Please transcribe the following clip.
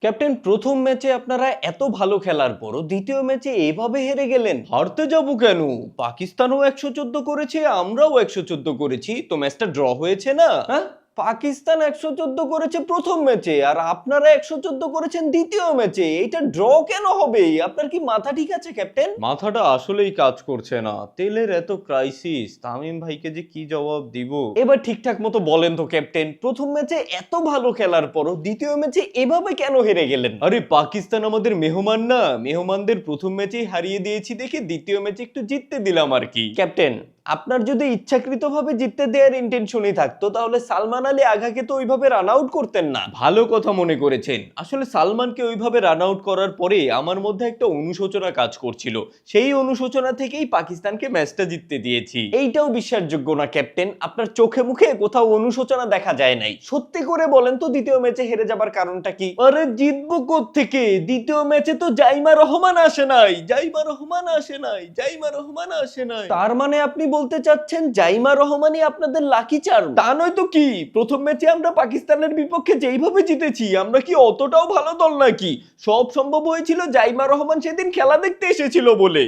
Captain, প্রথম ম্যাচে আপনারা এত ভালো খেলার পরও দ্বিতীয় ম্যাচে এভাবে হেরে গেলেন। হারতে যাবো কেন? পাকিস্তানও 114 করেছে, আমরাও 114 করেছি, তো ম্যাচটা ড্র হয়েছে না? হ্যাঁ, পাকিস্তান 114 করেছে প্রথম ম্যাচে আর আপনারা 114 করেছেন দ্বিতীয় ম্যাচে। এটা ড্র কেন হবে? আপনার কি মাথা ঠিক আছে ক্যাপ্টেন? মাথাটা আসলেই কাজ করছে না। তেলের এত ক্রাইসিস, তামিম ভাইকে যে কি জবাব দিব। এবার ঠিকঠাক মতো বলেন তো ক্যাপ্টেন, প্রথম ম্যাচে এত ভালো খেলার পরও দ্বিতীয় ম্যাচে এভাবে কেন হেরে গেলেন? আরে পাকিস্তান আমাদের মেহমান না, মেহমানদের প্রথম ম্যাচেই হারিয়ে দিয়েছি দেখে দ্বিতীয় ম্যাচে একটু জিততে দিলাম আর কি। ক্যাপ্টেন, আপনার যদি ইচ্ছাকৃতভাবে জিততে দেওয়ার ইন্টেনশনই থাকতো তাহলে সালমান আলী আঘাকে তো ওইভাবে রান আউট করতেন না। ভালো কথা মনে করেছেন। আসলে সালমানকে ওইভাবে রান আউট করার পরে আমার মধ্যে একটা অনুশোচনা কাজ করছিল। সেই অনুশোচনা থেকেই পাকিস্তানকে ম্যাচটা জিততে দিয়েছি। এইটাও বিশ্বাসযোগ্য না ক্যাপ্টেন, আপনার চোখে মুখে কোথাও অনুশোচনা দেখা যায় নাই। সত্যি করে বলেন তো দ্বিতীয় ম্যাচে হেরে যাবার কারণটা কি? আরে জিতবো কোত্থেকে? দ্বিতীয় ম্যাচে তো জাইমা রহমান আসে নাই, জাইমা রহমান আসে নাই, জাইমা রহমান আসে নাই। তার মানে আপনি বলতে চাচ্ছেন জাইমা রহমানই আপনাদের লাকি চার্ম? তা নয় তো কি, প্রথম ম্যাচে আমরা পাকিস্তানের বিপক্ষে যেইভাবে জিতেছি, আমরা কি অতটাও ভালো দল নাকি? সব সম্ভব হয়েছিল জাইমা রহমান সেদিন খেলা দেখতে এসেছিল বলে।